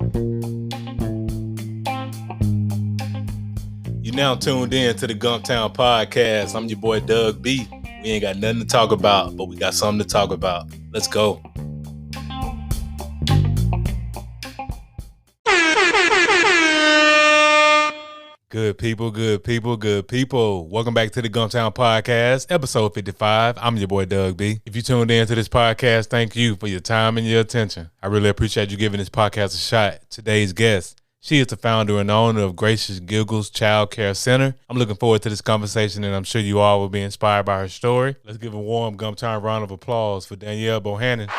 You now tuned in to the Gumptown Podcast. I'm your boy Doug B. We ain't got nothing to talk about, but we got something to talk about. Let's go. Good people. Welcome back to the Gumptown Podcast, episode 55. I'm your boy Doug B. If you tuned in to this podcast, thank you for your time and your attention. I really appreciate you giving this podcast a shot. Today's guest, she is the founder and owner of Gracious Giggles Childcare Center. I'm looking forward to this conversation, and I'm sure you all will be inspired by her story. Let's give a warm Gumptown round of applause for Danielle Bohannon.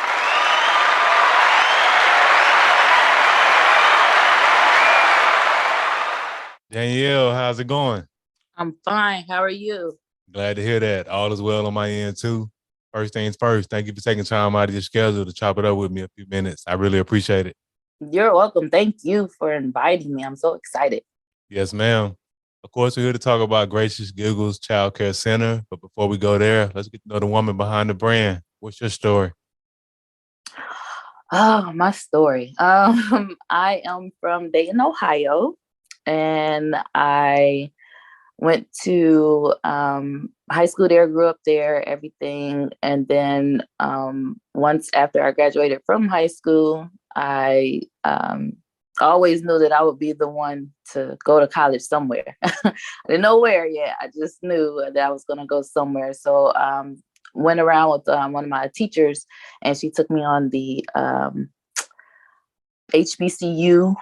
Danielle, how's it going? I'm fine. How are you? Glad to hear that. All is well on my end, too. First things first, thank you for taking time out of your schedule to chop it up with me a few minutes. I really appreciate it. You're welcome. Thank you for inviting me. I'm so excited. Yes, ma'am. Of course, we're here to talk about Gracious Giggles Childcare Center. But before we go there, let's get to know the woman behind the brand. What's your story? Oh, my story. I am from Dayton, Ohio, and I went to high school there, grew up there, everything. And then once after I graduated from high school, I always knew that I would be the one to go to college somewhere. I didn't know where yet. I just knew that I was going to go somewhere. So went around with one of my teachers, and she took me on the HBCU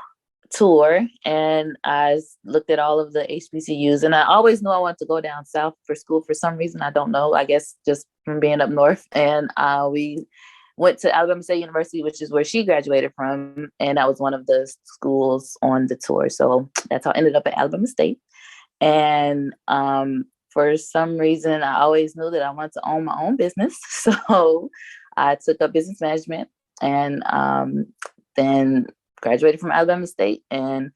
tour, and I looked at all of the HBCUs, and I always knew I wanted to go down south for school for some reason. I don't know. I guess just from being up north. And we went to Alabama State University, which is where she graduated from, and that was one of the schools on the tour. So that's how I ended up at Alabama State. And for some reason, I always knew that I wanted to own my own business. So I took up business management, and then graduated from Alabama State. And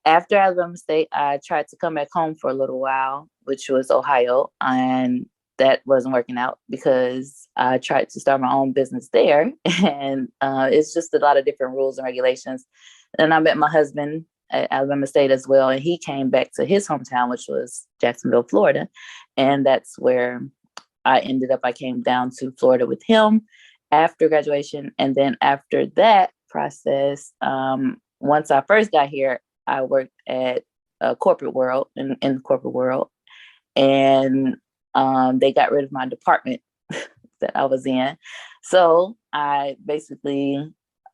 after Alabama State, I tried to come back home for a little while, which was Ohio. And that wasn't working out because I tried to start my own business there. And it's just a lot of different rules and regulations. And I met my husband at Alabama State as well. And he came back to his hometown, which was Jacksonville, Florida. And that's where I came down to Florida with him after graduation. And then after that process, once I first got here, I worked at a corporate world, in the corporate world. And they got rid of my department that I was in. So I basically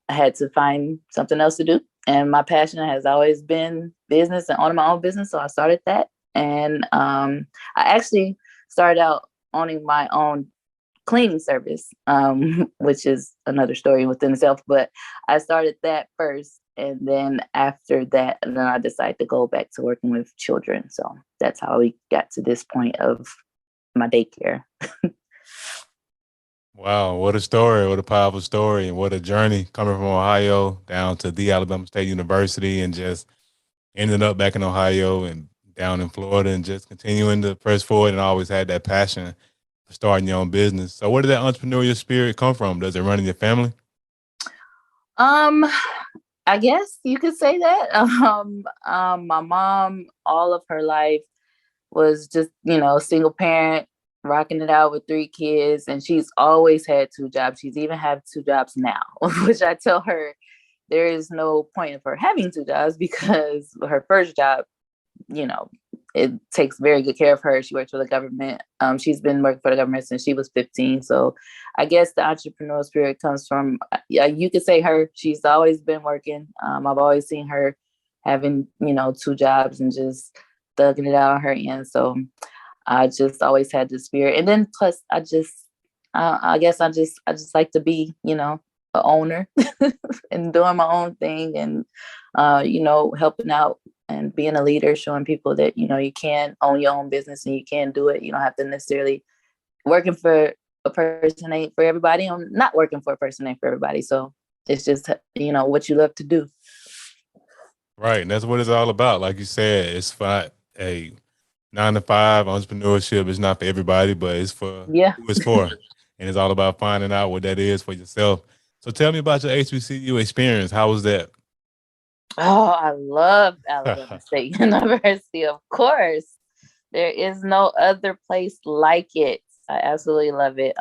had to find something else to do. And my passion has always been business and owning my own business. So I started that. And I actually started out owning my own cleaning service, which is another story within itself. But I started that first. And then after that, and then I decided to go back to working with children. So that's how we got to this point of my daycare. Wow, what a story, what a powerful story, and what a journey coming from Ohio down to the Alabama State University and just ending up back in Ohio and down in Florida and just continuing to press forward and always had that passion for starting your own business. So where did that entrepreneurial spirit come from? Does it run in your family? I guess you could say that. My mom, all of her life, was just, single parent, rocking it out with 3 kids. And she's always had 2 jobs. She's even have 2 jobs now, which I tell her there is no point of her having 2 jobs because her first job, it takes very good care of her. She works for the government. She's been working for the government since she was 15. So I guess the entrepreneurial spirit comes from, you could say her. She's always been working. I've always seen her having, 2 jobs and just thugging it out on her end. So I just always had the spirit. And then plus I guess I just like to be, an owner and doing my own thing and, helping out and being a leader, showing people that, you can own your own business and you can do it. You don't have to necessarily working for a person ain't for everybody. I'm not working for a person ain't for everybody. So it's just, what you love to do. Right. And that's what it's all about. Like you said, it's not a 9-to-5 entrepreneurship. It's not for everybody, but it's for who it's for. And it's all about finding out what that is for yourself. So tell me about your HBCU experience. How was that? Oh, I love Alabama State University, of course. There is no other place like it. I absolutely love it.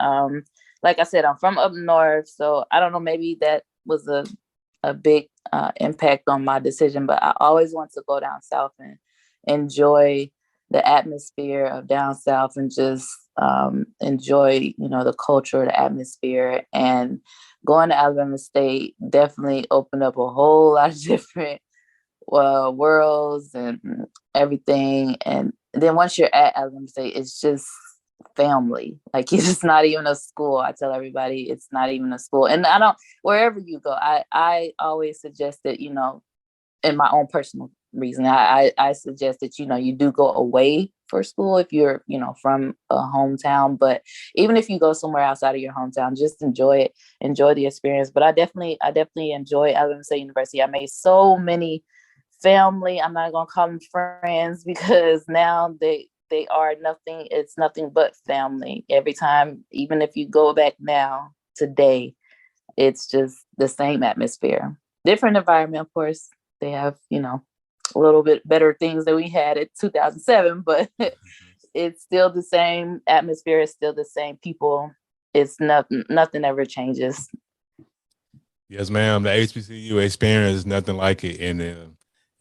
Like I said, I'm from up north, so I don't know, maybe that was a big impact on my decision, but I always want to go down south and enjoy the atmosphere of down south and just enjoy, the culture, the atmosphere. And going to Alabama State definitely opened up a whole lot of different worlds and everything. And then once you're at Alabama State, it's just family. Like, it's just not even a school. I tell everybody it's not even a school. And I don't, wherever you go, I always suggest that, in my own personal reason, I suggest that, you do go away for school if you're, from a hometown. But even if you go somewhere outside of your hometown, just enjoy it, enjoy the experience. But I definitely enjoy Alabama State University. I made so many family, I'm not gonna call them friends, because now they are nothing, it's nothing but family. Every time, even if you go back now today, it's just the same atmosphere. Different environment, of course. They have, a little bit better things than we had at 2007, but it's still the same atmosphere, it's still the same people. It's nothing ever changes. Yes, ma'am. The HBCU experience is nothing like it. And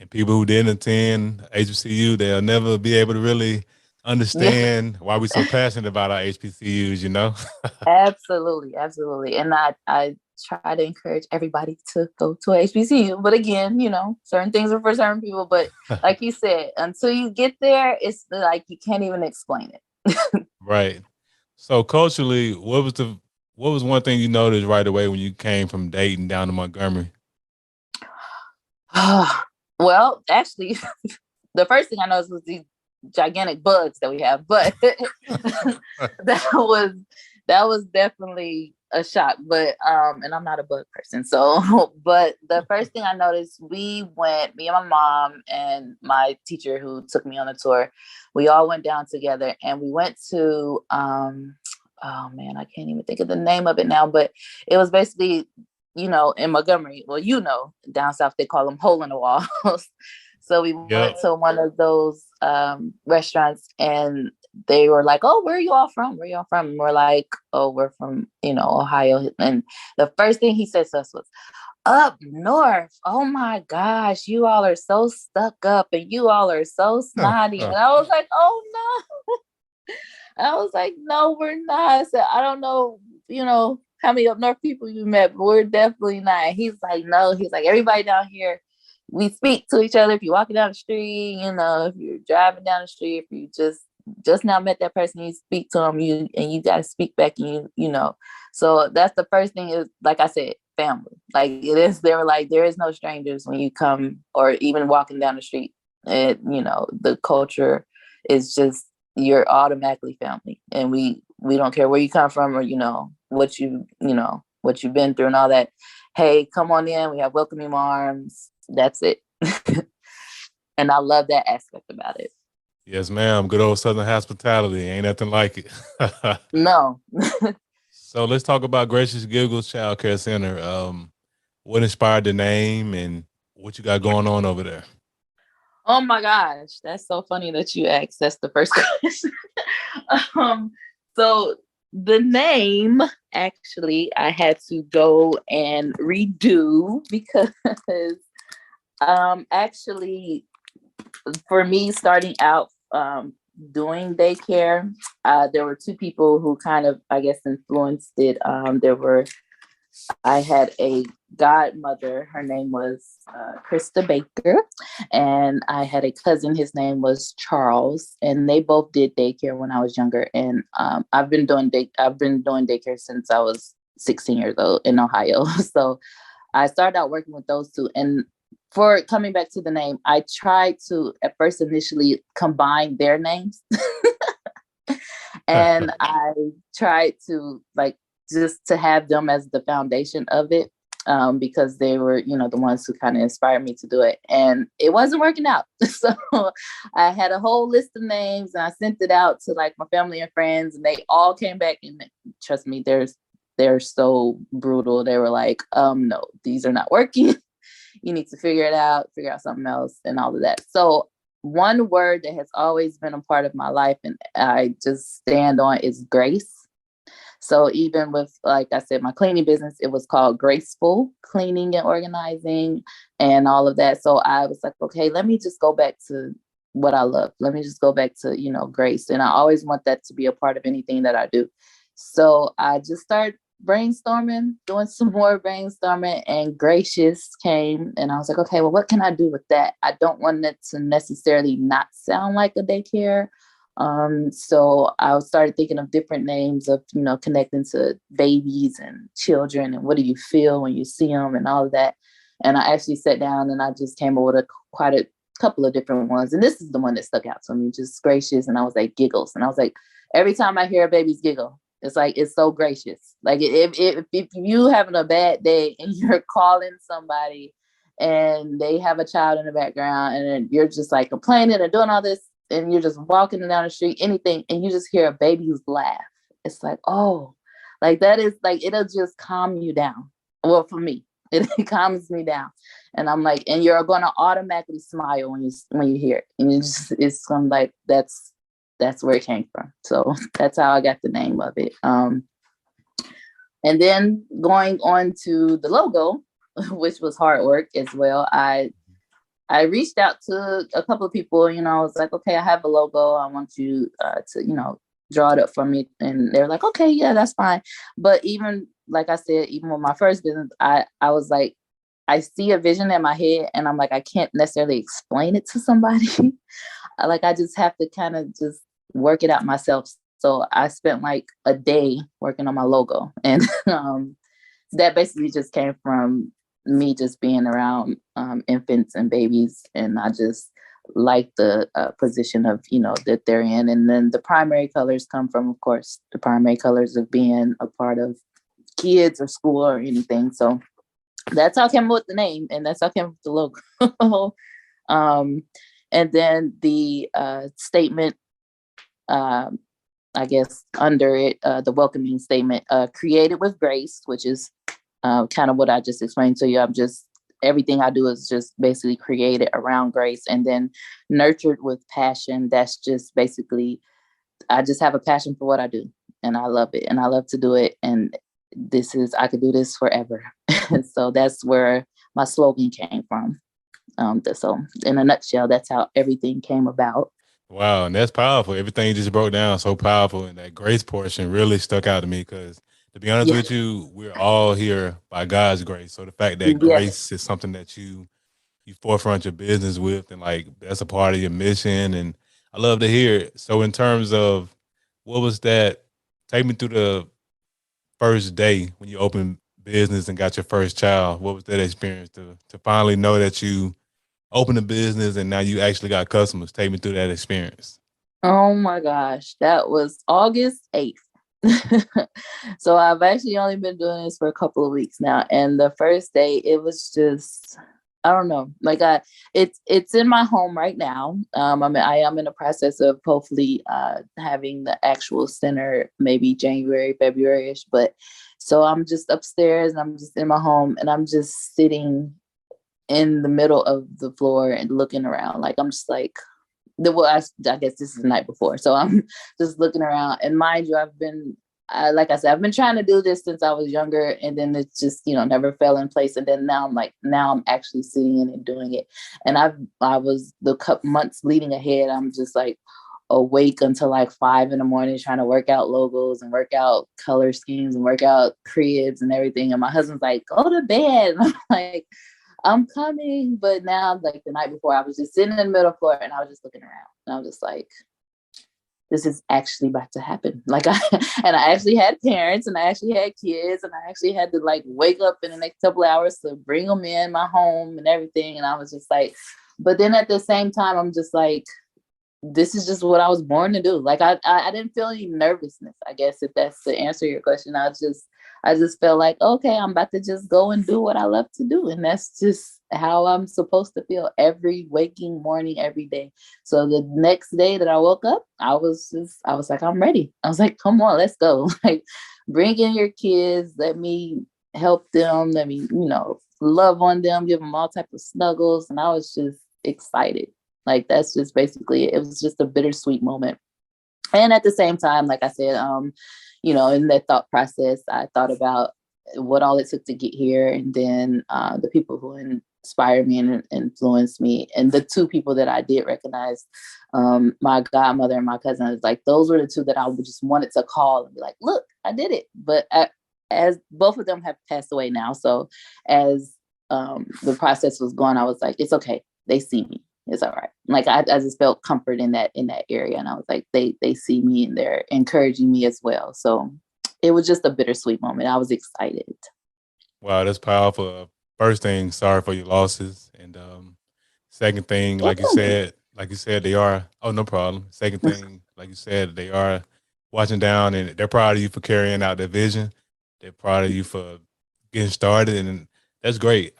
people who didn't attend HBCU, they'll never be able to really understand why we're so passionate about our HBCUs, Absolutely, absolutely. And I try to encourage everybody to go to a HBCU. But again, certain things are for certain people. But like you said, until you get there, it's like you can't even explain it. Right. So culturally, what was one thing you noticed right away when you came from Dayton down to Montgomery? Well, actually, the first thing I noticed was these gigantic bugs that we have, but that was definitely a shock. But and I'm not a bug person, so but the first thing I noticed, me and my mom and my teacher who took me on a tour, we all went down together and we went to oh man, I can't even think of the name of it now, but it was basically, in Montgomery, well, down south they call them hole in the walls. So we went to one of those restaurants and they were like, "Oh, where are you all from? Where are you all from?" And we're like, "Oh, we're from, Ohio." And the first thing he said to us was, "Up north. Oh my gosh, you all are so stuck up and you all are so snotty." And I was like, "Oh no." I was like, "No, we're not." I said, "I don't know, how many up north people you met, but we're definitely not." And he's like, "No." He's like, "Everybody down here, we speak to each other. If you're walking down the street, if you're driving down the street, if you just now met that person, you speak to them, you got to speak back, and So that's the first thing, is, like I said, family. Like it is. They were like, there is no strangers when you come, or even walking down the street. The culture is just, you're automatically family, and we don't care where you come from, or what you've been through and all that. Hey, come on in. We have welcoming arms. That's it. And I love that aspect about it. Yes, ma'am. Good old Southern hospitality. Ain't nothing like it. No. So let's talk about Gracious Giggles Childcare Center. What inspired the name and what you got going on over there? Oh my gosh, that's so funny that you asked. That's the first question. So the name, actually, I had to go and redo because actually, for me, starting out doing daycare, there were two people who kind of, I guess, influenced it. I had a godmother. Her name was Krista Baker, and I had a cousin. His name was Charles, and they both did daycare when I was younger. And I've been doing daycare since I was 16 years old in Ohio. So I started out working with those two. And for coming back to the name, I tried to at first initially combine their names. And I tried to just to have them as the foundation of it, because they were, the ones who kind of inspired me to do it. And it wasn't working out. So I had a whole list of names and I sent it out to my family and friends, and they all came back, and trust me, they're so brutal. They were like, "No, these are not working." you need to figure out something else and all of that. So one word that has always been a part of my life and I just stand on is grace. So even with, like I said, my cleaning business, it was called Graceful Cleaning and Organizing and all of that. So I was like, okay, let me just go back to what I love. Let me just go back to, grace. And I always want that to be a part of anything that I do. So I just started brainstorming, doing some more brainstorming, and gracious came. And I was like, okay, well, what can I do with that? I don't want it to necessarily not sound like a daycare. So I started thinking of different names of, connecting to babies and children and what do you feel when you see them and all of that. And I actually sat down and I just came up with quite a couple of different ones. And this is the one that stuck out to me, just gracious. And I was like, giggles. And I was like, every time I hear a baby's giggle, it's like, it's so gracious. Like if you having a bad day and you're calling somebody and they have a child in the background and you're just like complaining and doing all this, and you're just walking down the street, anything, and you just hear a baby's laugh. It's like, oh, like that is like, it'll just calm you down. Well, for me, it calms me down. And I'm like, and you're going to automatically smile when you hear it. And it's going like, that's where it came from. So that's how I got the name of it. And then going on to the logo, which was hard work as well. I reached out to a couple of people, I was like, okay, I have a logo. I want you to, draw it up for me. And they're like, okay, yeah, that's fine. But even, like I said, even with my first business, I was like, I see a vision in my head and I'm like, I can't necessarily explain it to somebody. I just have to kind of just work it out myself. So I spent like a day working on my logo. And that basically just came from me just being around infants and babies, and I just like the position of that they're in. And then the primary colors come from, of course, the primary colors of being a part of kids or school or anything. So that's how I came up with the name, and that's how I came up with the logo. And then the statement, I guess under it, the welcoming statement, created with grace, which is kind of what I just explained to you. Everything I do is just basically created around grace, and then nurtured with passion. That's just basically, I just have a passion for what I do and I love it and I love to do it. And I could do this forever. So that's where my slogan came from. So in a nutshell, that's how everything came about. Wow, and that's powerful. Everything you just broke down so powerful, and that grace portion really stuck out to me because, to be honest with you, we're all here by God's grace. So the fact that grace is something that you forefront your business with, and like that's a part of your mission, and I love to hear it. So in terms of what was that? Take me through the first day when you opened business and got your first child. What was that experience to finally know that you opened a business and now you actually got customers? Take me through that experience. Oh my gosh, that was August 8th. So I've actually only been doing this for a couple of weeks now. And the first day, it was just, I don't know, like it's in my home right now. I am in the process of hopefully having the actual center maybe January, February-ish. But so I'm just upstairs and I'm just in my home and I'm just sitting in the middle of the floor and looking around. Like I'm just like, I guess this is the night before. So I'm just looking around, and mind you, like I said, I've been trying to do this since I was younger, and then it's just, never fell in place. And then now I'm actually sitting in and doing it. And I was the couple months leading ahead. I'm just like awake until like 5 a.m. trying to work out logos and work out color schemes and work out cribs and everything. And my husband's like, go to bed. And I'm like, I'm coming. But now, like the night before, I was just sitting in the middle floor and I was just looking around. And I was just like, this is actually about to happen. And I actually had parents and I actually had kids and I actually had to like wake up in the next couple of hours to bring them in my home and everything. And I was just like, but then at the same time, I'm just like, this is just what I was born to do. Like I didn't feel any nervousness, I guess, if that's to answer your question. I just felt like, okay, I'm about to just go and do what I love to do. And that's just how I'm supposed to feel every waking morning, every day. So the next day that I woke up, I was like, I'm ready. I was like, come on, let's go. Like, bring in your kids. Let me help them. Let me, love on them, give them all type of snuggles. And I was just excited. Like, that's just basically it. It was just a bittersweet moment. And at the same time, like I said, in that thought process, I thought about what all it took to get here, and then the people who inspired me and influenced me, and the two people that I did recognize, my godmother and my cousin. Is like, those were the two that I just wanted to call and be like, look, I did it. But as both of them have passed away now, so as the process was going, I was like, it's okay. They see me. It's all right. Like, I just felt comfort in that area. And I was like, they see me and they're encouraging me as well. So it was just a bittersweet moment. I was excited. Wow, that's powerful. First thing, sorry for your losses. And second thing, like you said, they are, oh, no problem. Second thing, like you said, they are watching down and they're proud of you for carrying out their vision. They're proud of you for getting started. And that's great.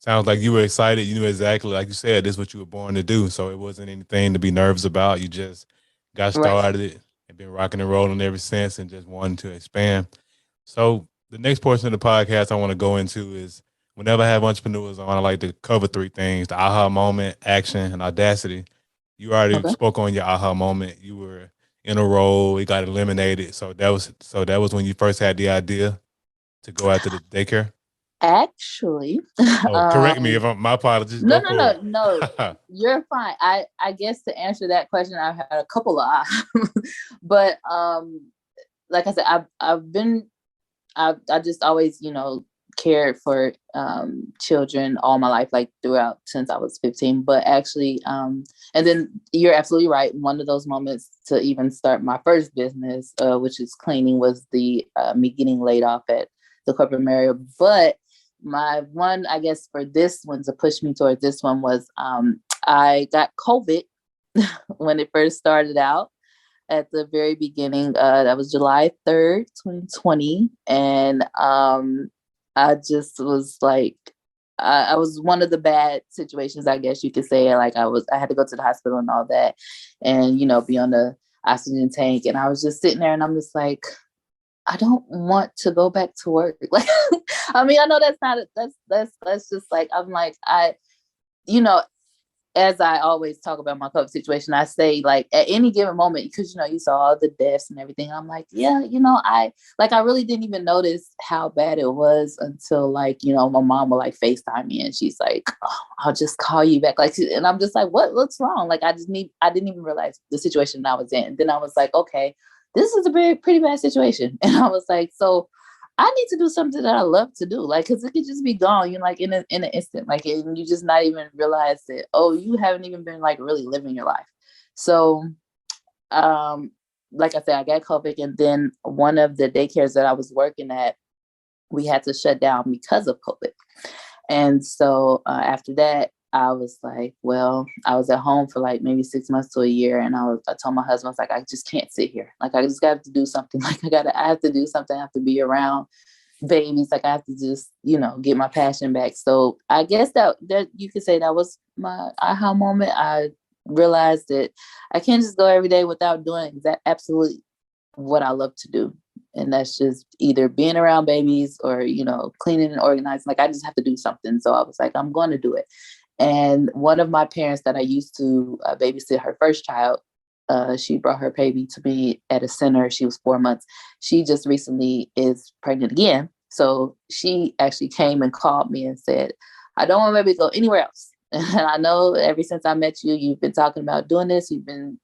Sounds like you were excited. You knew exactly, like you said, this is what you were born to do. So it wasn't anything to be nervous about. You just got Right. started and been rocking and rolling ever since and just wanting to expand. So the next portion of the podcast I want to go into is whenever I have entrepreneurs on, I like to cover three things: the aha moment, action, and audacity. You already Okay. spoke on your aha moment. You were in a role, it got eliminated. So that was when you first had the idea to go after the daycare. Actually, Oh, correct me if my apologies. no, Go no, for no, it. no. You're fine. I guess to answer that question, I've had a couple of, but like I said, I just always, cared for children all my life, like throughout since I was 15. But actually, and then you're absolutely right. One of those moments to even start my first business, which is cleaning, was the me getting laid off at the corporate Marriott. But my one, I guess, for this one to push me towards this one was I got COVID when it first started out at the very beginning. That was July 3rd, 2020. And I just was like, I was one of the bad situations, I guess you could say. Like, I had to go to the hospital and all that, and, be on the oxygen tank. And I was just sitting there and I'm just like, I don't want to go back to work. Like, I mean, I know that's not, that's just like, I'm like, you know, as I always talk about my COVID situation, I say, like, at any given moment, because, you saw all the deaths and everything. I'm like, yeah, I really didn't even notice how bad it was until, like, my mom will like FaceTime me and she's like, oh, I'll just call you back. Like, and I'm just like, what's wrong? Like, I didn't even realize the situation I was in. And then I was like, okay, this is a pretty bad situation. And I was like, so I need to do something that I love to do, like, because it could just be gone, like in an instant, like, and you just not even realize that, oh, you haven't even been like really living your life. So, um, like I said, I got COVID, and then one of the daycares that I was working at, we had to shut down because of COVID. And so after that, I was like, well, I was at home for like maybe 6 months to a year. And I told my husband, I was like, I just can't sit here. Like, I just got to do something. Like, I have to do something. I have to be around babies. Like, I have to just, get my passion back. So I guess that you could say that was my aha moment. I realized that I can't just go every day without doing absolutely what I love to do. And that's just either being around babies or, cleaning and organizing. Like, I just have to do something. So I was like, I'm going to do it. And one of my parents that I used to babysit her first child, she brought her baby to me at a center. She was 4 months. She just recently is pregnant again. So she actually came and called me and said, I don't want baby to go anywhere else. And I know ever since I met you, you've been talking about doing this. You've been,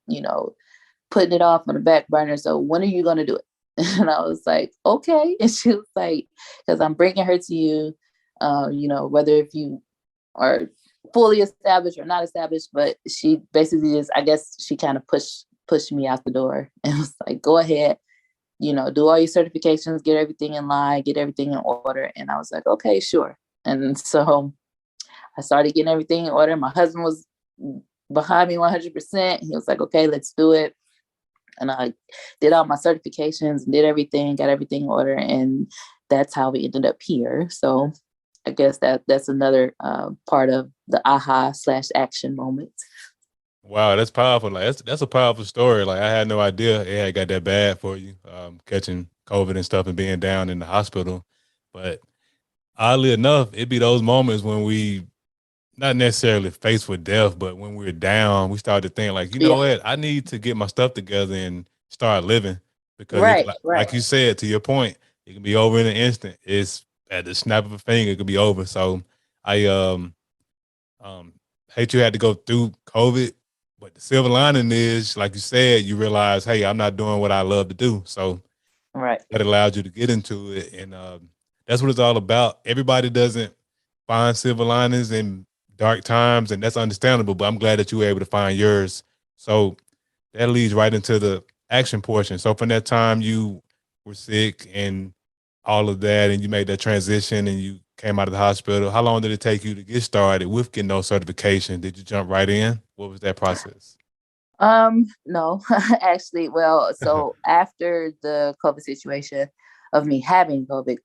putting it off on the back burner. So when are you going to do it? And I was like, okay. And she was like, because I'm bringing her to you, whether if you are fully established or not established, but she basically just, I guess she kind of pushed me out the door and was like, go ahead, do all your certifications, get everything in line, get everything in order. And I was like, okay, sure. And so I started getting everything in order. My husband was behind me 100%. He was like, okay, let's do it. And I did all my certifications and did everything, got everything in order. And that's how we ended up here. So I guess that's another part of the aha/action moment. Wow, that's powerful. Like that's a powerful story. Like I had no idea it had got that bad for you, catching COVID and stuff and being down in the hospital. But Oddly enough, it be those moments when we not necessarily faced with death, but when we're down, we start to think like, you know Yeah. what, I need to get my stuff together and start living because Right. like Right. you said, to your point, it can be over in an instant. It's at the snap of a finger, it could be over. So I um hate you had to go through COVID, but the silver lining is, like you said, you realize, hey, I'm not doing what I love to do. So Right. that allowed you to get into it. And that's what it's all about. Everybody doesn't find silver linings in dark times, and that's understandable, but I'm glad that you were able to find yours. So that leads right into the action portion. So from that time you were sick and all of that, and you made that transition and you came out of the hospital, how long did it take you to get started with getting those certifications? Did you jump right in? What was that process? No, actually, well, so after the COVID situation of me having COVID,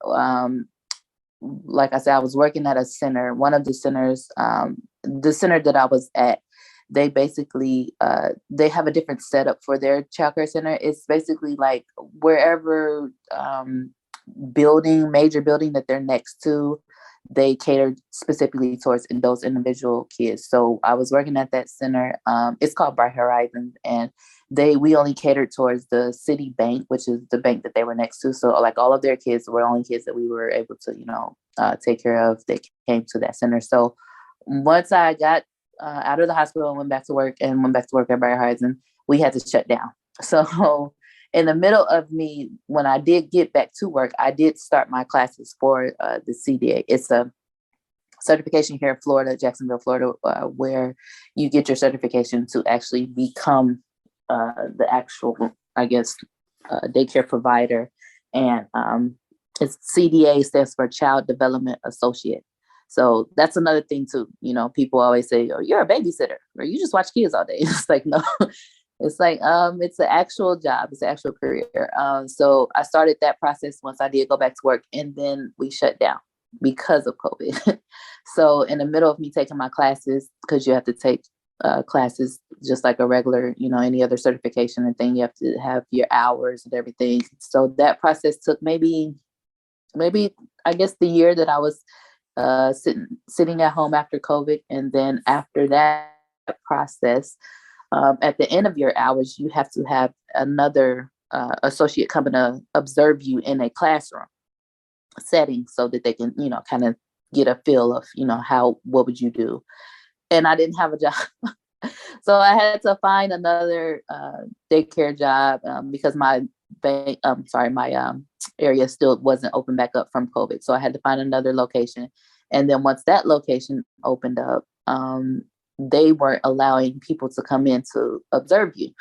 like I said, I was working at a center. One of the center that I was at, they basically they have a different setup for their childcare center. It's basically like wherever major building that they're next to, they cater specifically towards those individual kids. So I was working at that center. It's called Bright Horizons, and we only catered towards the city bank, which is the bank that they were next to. So like all of their kids were only kids that we were able to, take care of. They came to that center. So once I got out of the hospital and went back to work at Bright Horizons, we had to shut down. So in the middle of me, when I did get back to work, I did start my classes for the CDA. It's a certification here in Florida, Jacksonville, Florida, where you get your certification to actually become the actual, I guess, daycare provider. And it's CDA stands for Child Development Associate. So that's another thing too. People always say, "Oh, you're a babysitter, or you just watch kids all day." It's like, no, it's like it's an actual job, it's an actual career. So I started that process once I did go back to work, and then we shut down because of COVID. So in the middle of me taking my classes, because you have to take classes just like a regular, any other certification and thing, you have to have your hours and everything. So that process took maybe I guess the year that I was sitting at home after COVID, and then after that process, at the end of your hours, you have to have another associate coming to observe you in a classroom setting so that they can, kind of get a feel of, what would you do? And I didn't have a job. So I had to find another daycare job because my area still wasn't open back up from COVID. So I had to find another location. And then once that location opened up, they weren't allowing people to come in to observe you.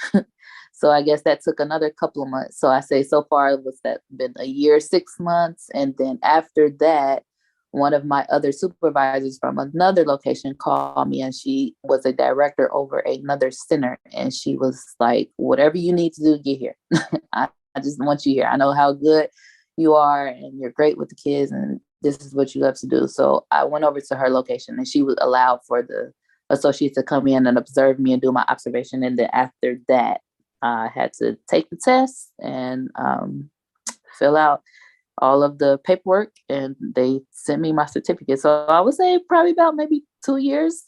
So I guess that took another couple of months. So I say so far it was that been a year, 6 months. And then after that, one of my other supervisors from another location called me, and she was a director over another center. And she was like, whatever you need to do, get here. I just want you here. I know how good you are and you're great with the kids, and this is what you love to do. So I went over to her location, and she would allow for the associate to come in and observe me and do my observation. And then after that, I had to take the test and fill out all of the paperwork, and they sent me my certificate. So I would say probably about maybe 2 years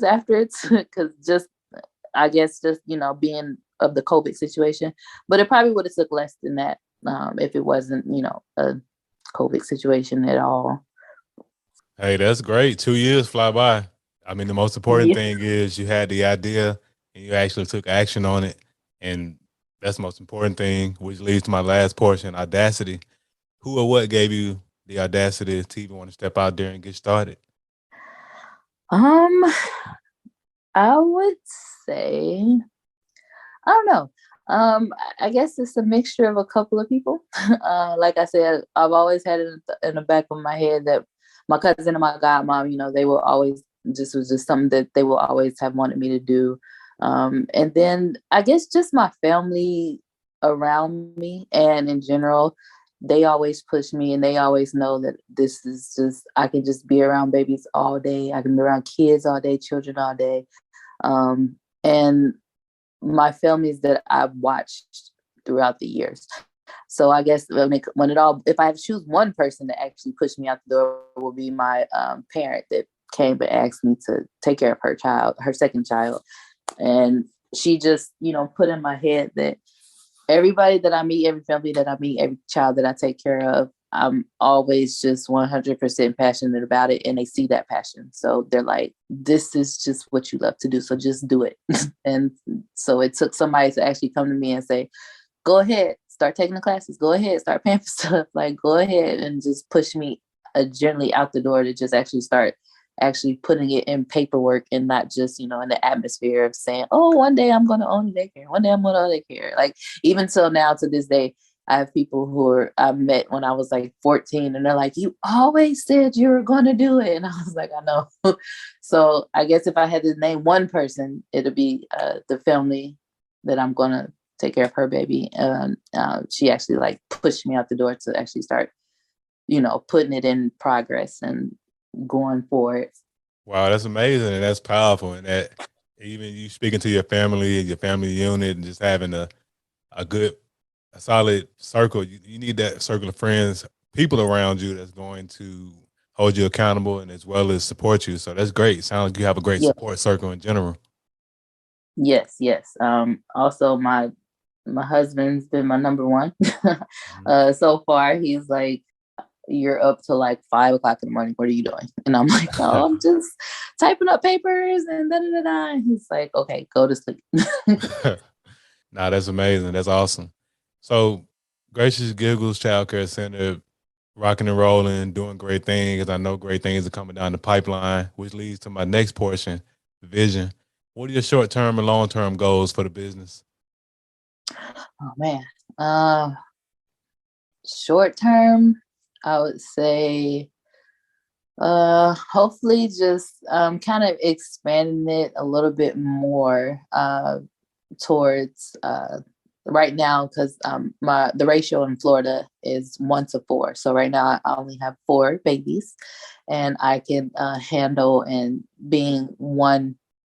after it, because I guess being of the COVID situation, but it probably would have took less than that if it wasn't, a COVID situation at all. Hey, that's great. 2 years fly by. I mean, the most important Yeah. thing is you had the idea and you actually took action on it. And that's the most important thing, which leads to my last portion, audacity. Who or what gave you the audacity to even want to step out there and get started? Um, I would say, I don't know. I guess it's a mixture of a couple of people. Like I said, I've always had it in the back of my head that my cousin and my godmom, they will always, this was just something that they will always have wanted me to do. And then I guess just my family around me and in general, they always push me, and they always know that this is just, I can just be around babies all day. I can be around kids all day, children all day. And my families that I've watched throughout the years. So I guess if I have to choose one person to actually push me out the door, will be my parent that came and asked me to take care of her second child. And she just, put in my head that everybody that I meet, every family that I meet, every child that I take care of, I'm always just 100% passionate about it. And they see that passion. So they're like, this is just what you love to do. So just do it. And so it took somebody to actually come to me and say, go ahead, start taking the classes. Go ahead, start paying for stuff. Like, go ahead and just push me gently out the door to just actually start putting it in paperwork and not just, in the atmosphere of saying, oh, one day I'm going to own a daycare. One day I'm going to own a daycare. Like, even till now, to this day, I have people I met when I was like 14 and they're like, you always said you were going to do it. And I was like, I know. So I guess if I had to name one person, it'd be the family that I'm going to take care of her baby. She actually like pushed me out the door to actually start, putting it in progress and going for it. Wow, that's amazing and that's powerful. And that even you speaking to your family and your family unit and just having a solid circle, you need that circle of friends, people around you that's going to hold you accountable and as well as support you. So that's great. Sounds like you have a great support circle in general. Yes. Also my husband's been my number one. So far, he's like, you're up to like 5 o'clock in the morning. What are you doing? And I'm like, oh, I'm just typing up papers and da da da. And he's like, okay, go to sleep. Nah, that's amazing. That's awesome. So, Gracious Giggles Childcare Center, rocking and rolling, doing great things. I know great things are coming down the pipeline, which leads to my next portion, vision. What are your short-term and long-term goals for the business? Oh man, short term, I would say, hopefully just kind of expanding it a little bit more towards right now, because the ratio in Florida is 1-4. So right now I only have 4 babies, and I can handle, and being one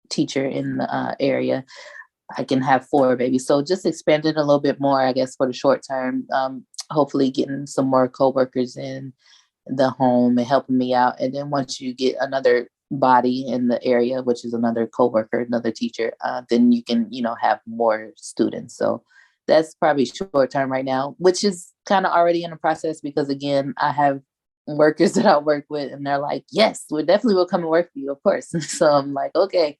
teacher in the area, I can have 4 babies. So just expanding a little bit more, I guess, for the short term. Hopefully getting some more coworkers in the home and helping me out. And then once you get another body in the area, which is another coworker, another teacher, then you can, have more students. So that's probably short term right now, which is kind of already in the process, because again, I have workers that I work with and they're like, yes, we definitely will come and work for you, of course. So I'm like, okay.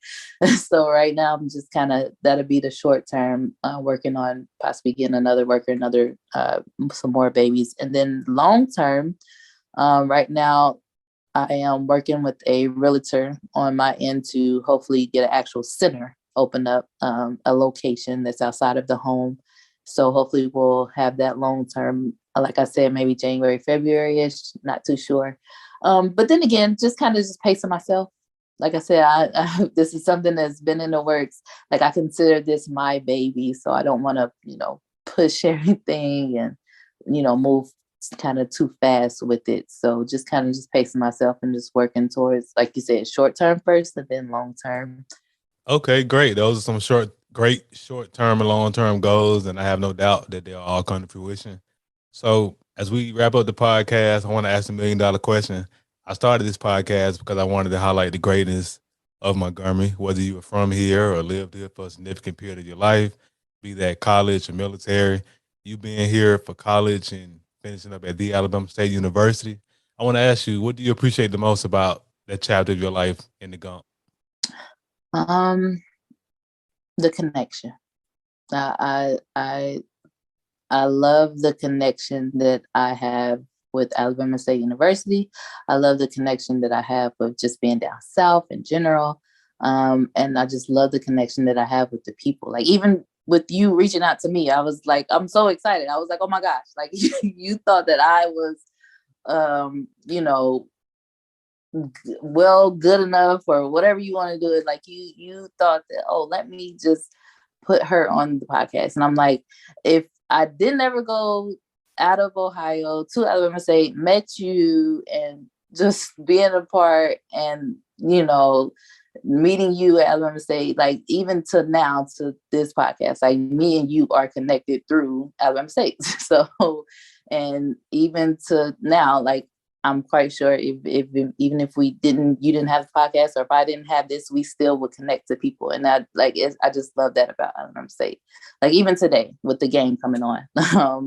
So right now I'm just that'll be the short term, working on possibly getting another worker, some more babies. And then long term, right now I am working with a realtor on my end to hopefully get an actual center open up, a location that's outside of the home. So hopefully we'll have that long term, like I said, maybe January, February-ish, not too sure. But then again, just pacing myself. Like I said, this is something that's been in the works. Like, I consider this my baby, so I don't want to, push everything and, move kind of too fast with it. So just pacing myself and just working towards, like you said, short term first and then long term. Okay, great. Those are some great short-term and long-term goals, and I have no doubt that they'll all come to fruition. So, as we wrap up the podcast, I want to ask $1 million question. I started this podcast because I wanted to highlight the greatness of Montgomery, whether you were from here or lived here for a significant period of your life, be that college or military. You being here for college and finishing up at the Alabama State University. I want to ask you, what do you appreciate the most about that chapter of your life in the Gump? The connection. I love the connection that I have with Alabama State University. I love the connection that I have with just being down south in general. And I just love the connection that I have with the people. Like, even with you reaching out to me, I was like, I'm so excited. I was like, oh my gosh, like you thought that I was, good enough, or whatever you want to do it. Like, you thought that, oh, let me just put her on the podcast. And I'm like, if I didn't ever go out of Ohio to Alabama State, met you, and just being a part, and meeting you at Alabama State, like even to now to this podcast, like me and you are connected through Alabama State. So, and even to now, like I'm quite sure if even if you didn't have the podcast, or if I didn't have this, we still would connect to people. And that I just love that about Alabama State. Like even today with the game coming on,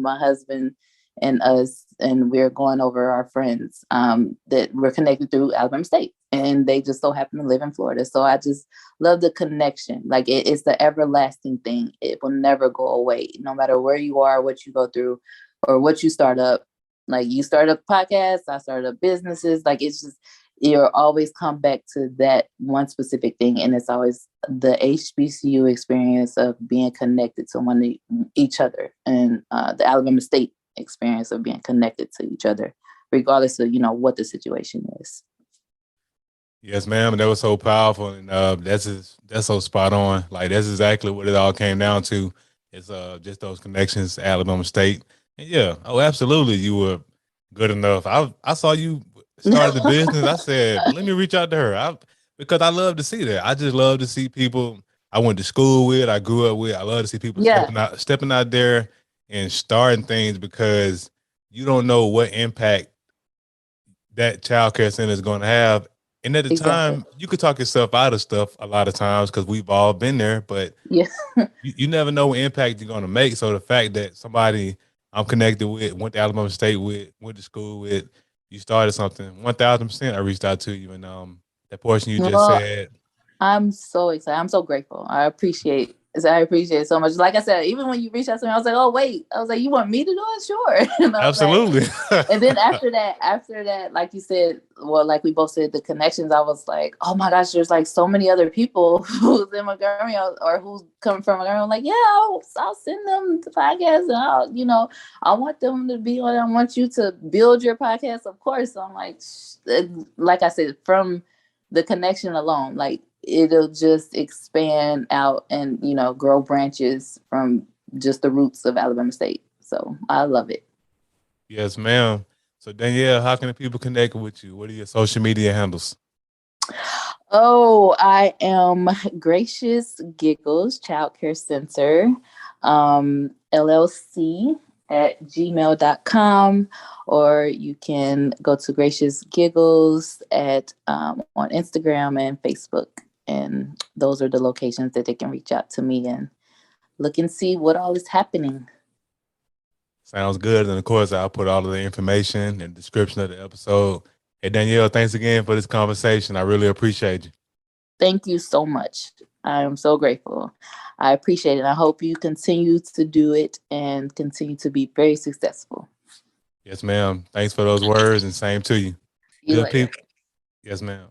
my husband and us, and we're going over our friends that we're connected through Alabama State, and they just so happen to live in Florida. So I just love the connection. Like it's the everlasting thing. It will never go away, no matter where you are, what you go through, or what you start up. Like you start up podcasts, I started up businesses. Like it's just, you'll always come back to that one specific thing. And it's always the HBCU experience of being connected to each other, and the Alabama State experience of being connected to each other, regardless of, what the situation is. Yes, ma'am. And that was so powerful. And that's so spot on. Like that's exactly what it all came down to. It's just those connections to Alabama State. And yeah, absolutely. You were good enough. I saw you started the business. I said, let me reach out to her. Because I love to see that. I just love to see people I went to school with, I grew up with. I love to see people stepping out there and starting things, because you don't know what impact that childcare center is going to have. And at the time, you could talk yourself out of stuff a lot of times, because we've all been there, but you never know what impact you're going to make. So the fact that somebody I'm connected with, went to Alabama State with, went to school with, you started something, 1,000% I reached out to you. And that portion you just said. I'm so excited. I'm so grateful. I appreciate it so much. Like I said, even when you reached out to me, I was like, oh, wait. I was like, you want me to do it? Sure. Absolutely. Like, and then after that, like you said, well, like we both said, the connections, I was like, oh my gosh, there's like so many other people who's in Montgomery or who's coming from Montgomery. I'm like, yeah, I'll send them the podcast, and I want them to be on. I want you to build your podcast, of course. So I'm like I said, from the connection alone, like it'll just expand out and, grow branches from just the roots of Alabama State. So I love it. Yes, ma'am. So Danielle, how can the people connect with you? What are your social media handles? Oh, I am Gracious Giggles Childcare Center, LLC at gmail.com, or you can go to Gracious Giggles on Instagram and Facebook. And those are the locations that they can reach out to me and look and see what all is happening. Sounds good. And of course, I'll put all of the information and description of the episode. Hey, Danielle, thanks again for this conversation. I really appreciate you. Thank you so much. I am so grateful. I appreciate it. I hope you continue to do it and continue to be very successful. Yes, ma'am. Thanks for those words, and same to you. Good people. Yes, ma'am.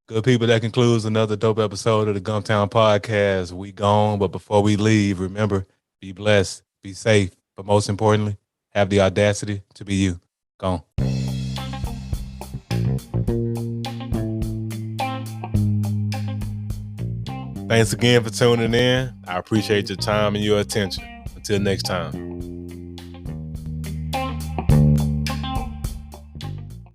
Good people, that concludes another dope episode of the Gumptown Podcast. We gone, but before we leave, remember, be blessed, be safe, but most importantly, have the audacity to be you. Gone. Thanks again for tuning in. I appreciate your time and your attention. Until next time.